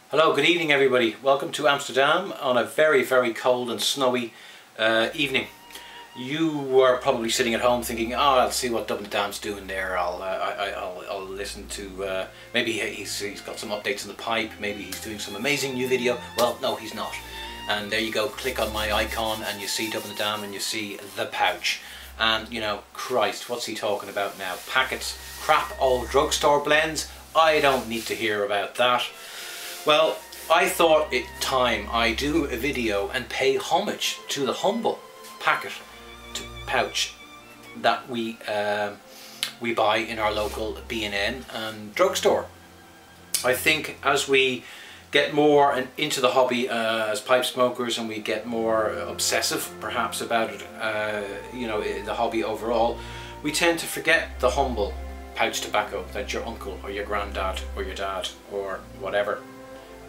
Hello, good evening everybody. Welcome to Amsterdam on a very, very cold and snowy evening. You were probably sitting at home thinking, oh, I'll see what Dublin Dam's doing there. I'll listen to, maybe he's got some updates in the pipe, maybe he's doing some amazing new video. Well, no, he's not. And there you go, click on my icon and you see Dublin Dam and you see the pouch. And you know, Christ, what's he talking about now? Packets, crap old drugstore blends? I don't need to hear about that. Well, I thought it time I do a video and pay homage to the humble packet to pouch that we buy in our local B&N and drugstore. I think as we get more into the hobby as pipe smokers and we get more obsessive perhaps about it, you know, the hobby overall, we tend to forget the humble pouch tobacco that your uncle or your granddad or your dad or whatever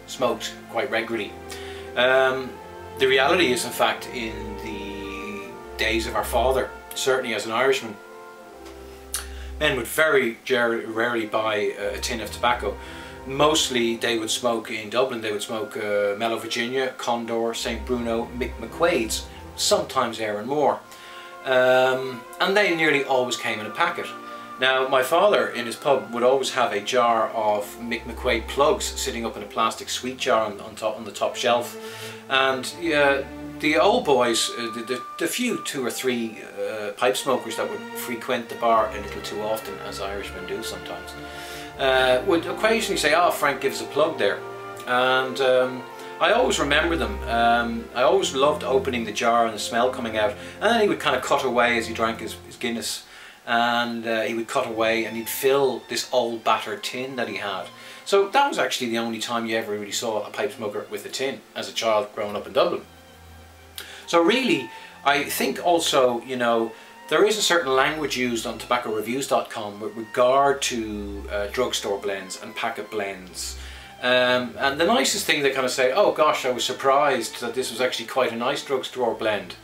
smoked quite regularly. The reality is, in fact, in the days of our father, certainly as an Irishman, men would very rarely buy a tin of tobacco. Mostly they would smoke in Dublin, they would smoke Mellow Virginia, Condor, St. Bruno, Mick McQuaid's, sometimes Aaron Moore. And they nearly always came in a packet. Now, my father in his pub would always have a jar of Mick McQuaid plugs sitting up in a plastic sweet jar on the top shelf. And the old boys, the few 2 or 3 pipe smokers that would frequent the bar a little too often, as Irishmen do sometimes, would occasionally say, oh, Frank gives a plug there. And I always remember them. I always loved opening the jar and the smell coming out. And then he would kind of cut away as he drank his Guinness. And he would cut away and he'd fill this old battered tin that he had. So that was actually the only time you ever really saw a pipe smoker with a tin as a child growing up in Dublin. So really, I think also, you know, there is a certain language used on tobaccoreviews.com with regard to drugstore blends and packet blends. And the nicest thing they kind of say, oh gosh, I was surprised that this was actually quite a nice drugstore blend.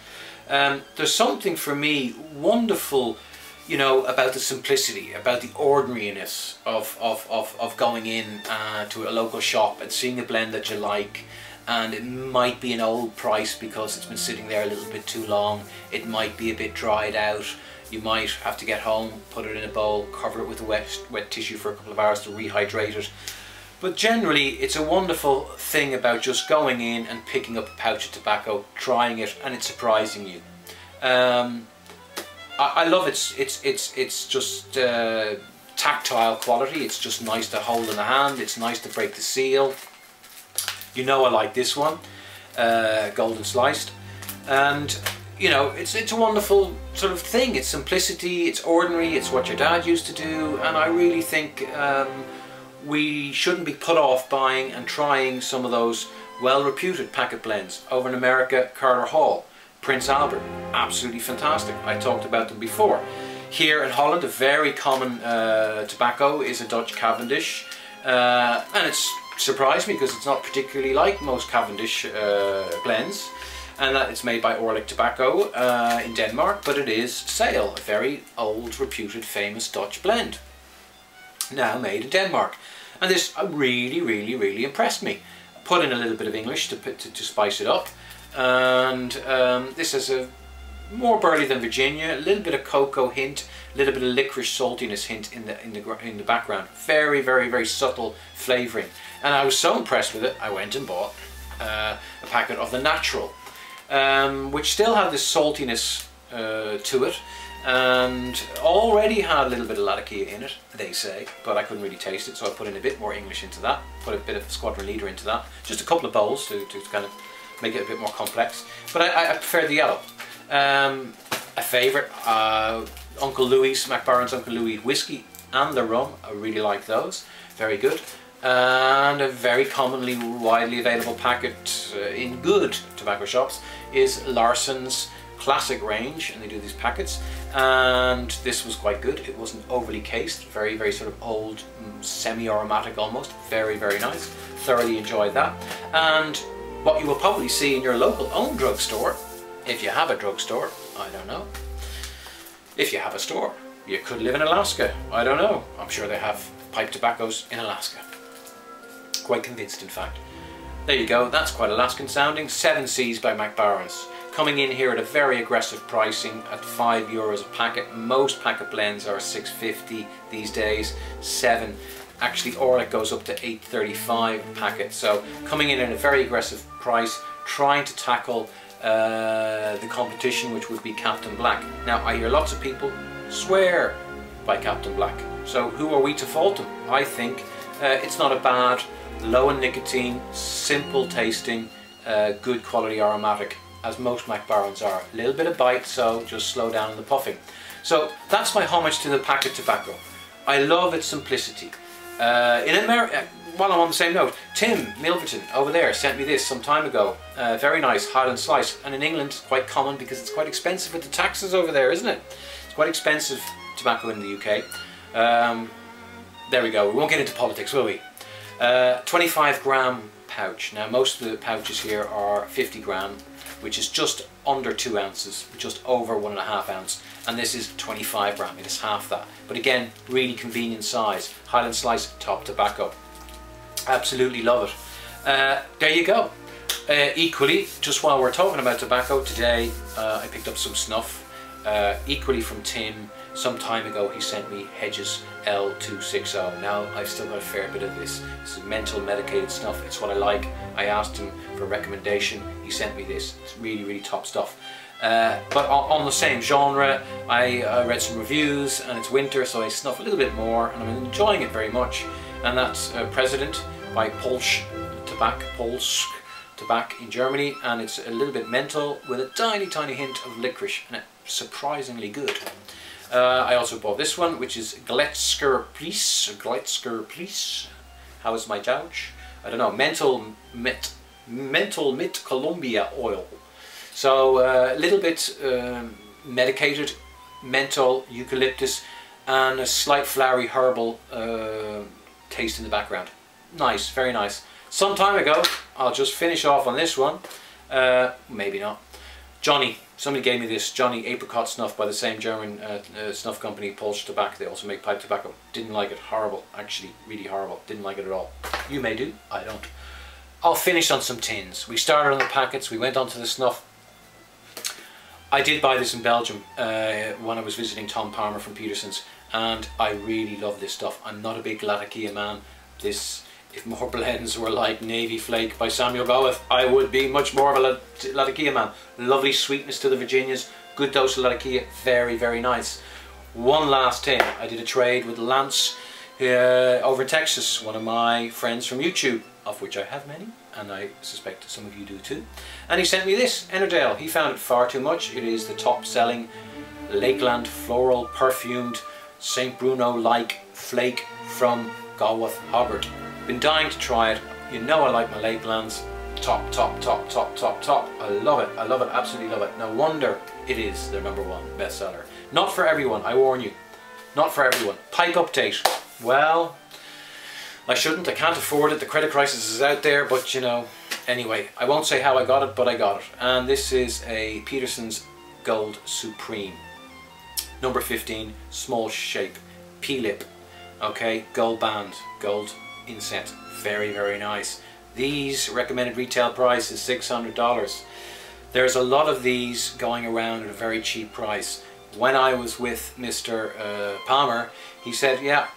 There's something for me wonderful, you know, about the simplicity, about the ordinariness of going in to a local shop and seeing a blend that you like, and it might be an old price because it's been sitting there a little bit too long, it might be a bit dried out, you might have to get home, put it in a bowl, cover it with a wet tissue for a couple of hours to rehydrate it. But generally it's a wonderful thing about just going in and picking up a pouch of tobacco, trying it, and it's surprising you. I love it's just tactile quality. It's just nice to hold in the hand. It's nice to break the seal. You know I like this one, golden sliced, and you know it's a wonderful sort of thing. It's simplicity. It's ordinary. It's what your dad used to do, and I really think we shouldn't be put off buying and trying some of those well-reputed packet blends over in America. Carter Hall, Prince Albert, absolutely fantastic. I talked about them before. Here in Holland, a very common tobacco is a Dutch Cavendish, and it's surprised me because it's not particularly like most Cavendish blends, and that it's made by Orlik Tobacco in Denmark, but it is Sale, a very old, reputed, famous Dutch blend, now made in Denmark. And this really impressed me. Put in a little bit of English to spice it up. And this has a more burley than Virginia, a little bit of cocoa hint, a little bit of licorice saltiness hint in the background. Very subtle flavouring. And I was so impressed with it, I went and bought a packet of the Natural, which still had this saltiness to it, and already had a little bit of Latakia in it, they say, but I couldn't really taste it, so I put in a bit more English into that, put a bit of Squadron Leader into that, just a couple of bowls to kind of make it a bit more complex, but I prefer the yellow. A favourite, Uncle Louis, Mac Barron's Uncle Louis whiskey and the rum, I really like those, very good. And a very commonly, widely available packet in good tobacco shops is Larson's Classic range, and they do these packets, and this was quite good. It wasn't overly cased, very sort of old, semi-aromatic almost, very nice. Thoroughly enjoyed that. And what you will probably see in your local own drugstore, if you have a drugstore, I don't know. If you have a store, you could live in Alaska, I don't know. I'm sure they have pipe tobaccos in Alaska. Quite convinced, in fact. There you go, that's quite Alaskan sounding. 7Cs by McBaron's. Coming in here at a very aggressive pricing at €5 a packet. Most packet blends are $6.50 these days. 7. Actually, Orlick goes up to $8.35 a packet. So coming in at a very aggressive price, trying to tackle the competition, which would be Captain Black. Now, I hear lots of people swear by Captain Black. So who are we to fault them? I think it's not a bad, low in nicotine, simple tasting, good quality aromatic, as most McBaron's are. A little bit of bite, so just slow down on the puffing. So that's my homage to the packet tobacco. I love its simplicity. In America, while I'm on the same note, Tim Milverton over there sent me this some time ago. Very nice Highland Slice, and in England it's quite common because it's quite expensive with the taxes over there, isn't it? It's quite expensive tobacco in the UK. There we go, we won't get into politics, will we? 25 gram pouch. Now most of the pouches here are 50 gram, which is just under 2 ounces, just over 1.5 ounce, and this is 25 gram, it is half that. But again, really convenient size. Highland Slice, top tobacco. Absolutely love it. There you go. Equally, just while we're talking about tobacco, today I picked up some snuff. Equally from Tim, some time ago he sent me Hedges L260. Now I've still got a fair bit of this. This is mental medicated snuff. It's what I like. I asked him for a recommendation. He sent me this. It's really, really top stuff. But on the same genre, I read some reviews, and it's winter, so I snuff a little bit more, and I'm enjoying it very much. And that's President by Polsch Tobacco in Germany, and it's a little bit menthol with a tiny, tiny hint of licorice, and it's surprisingly good. I also bought this one, which is Gletsker Police. How is my Dutch? I don't know. Menthol Mint Colombia oil. So a little bit medicated, menthol, eucalyptus, and a slight flowery herbal taste in the background. Nice, very nice. Some time ago, I'll just finish off on this one. Maybe not. Johnny. Somebody gave me this Johnny apricot snuff by the same German snuff company, Polsch Tobacco. They also make pipe tobacco. Didn't like it. Horrible. Actually, really horrible. Didn't like it at all. You may do. I don't. I'll finish on some tins. We started on the packets. We went on to the snuff. I did buy this in Belgium when I was visiting Tom Palmer from Peterson's, and I really love this stuff. I'm not a big Latakia man. This, if more blends were like Navy Flake by Samuel Goeth, I would be much more of a Latakia man. Lovely sweetness to the Virginias, good dose of Latakia, very, very nice. One last tin. I did a trade with Lance over in Texas, one of my friends from YouTube, of which I have many, and I suspect some of you do too. And he sent me this, Ennerdale. He found it far too much. It is the top selling Lakeland floral perfumed St. Bruno-like flake from Galwath Hobbart. Been dying to try it. You know I like my Lakelands. Top, top, top, top, top, top. I love it. I love it. Absolutely love it. No wonder it is their #1 bestseller. Not for everyone, I warn you. Not for everyone. Pipe update. Well, I shouldn't. I can't afford it. The credit crisis is out there, but you know. Anyway, I won't say how I got it, but I got it. And this is a Peterson's Gold Supreme. Number 15, small shape, P-lip. Okay, gold band, gold inset. Very, very nice. These recommended retail price is $600. There's a lot of these going around at a very cheap price. When I was with Mr. Palmer, he said, yeah,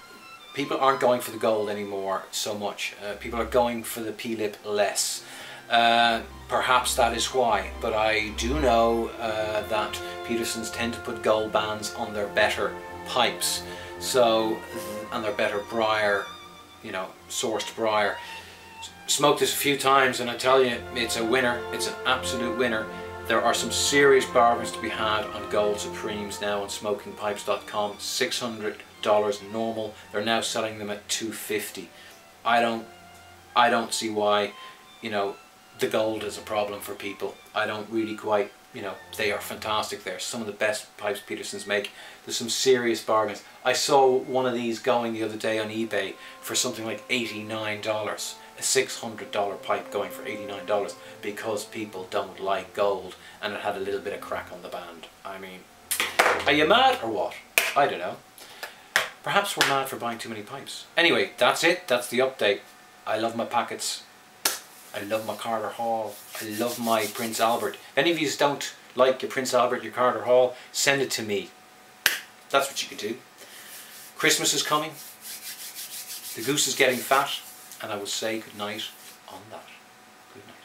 people aren't going for the gold anymore so much. People are going for the P-lip less. Perhaps that is why, but I do know that Petersons tend to put gold bands on their better pipes, so, and their better briar, you know, sourced briar. Smoked this a few times and I tell you, it's a winner. It's an absolute winner. There are some serious bargains to be had on Gold Supremes now on smokingpipes.com. $600 normal. They're now selling them at $250. I don't see why, you know, the gold is a problem for people. I don't really quite, you know, they are fantastic. They're some of the best pipes Petersons make. There's some serious bargains. I saw one of these going the other day on eBay for something like $89. A $600 pipe going for $89 because people don't like gold and it had a little bit of crack on the band. I mean, are you mad or what? I don't know. Perhaps we're mad for buying too many pipes. Anyway, that's it. That's the update. I love my packets. I love my Carter Hall. I love my Prince Albert. If any of you don't like your Prince Albert, your Carter Hall, send it to me. That's what you could do. Christmas is coming. The goose is getting fat. And I will say good night on that. Good night.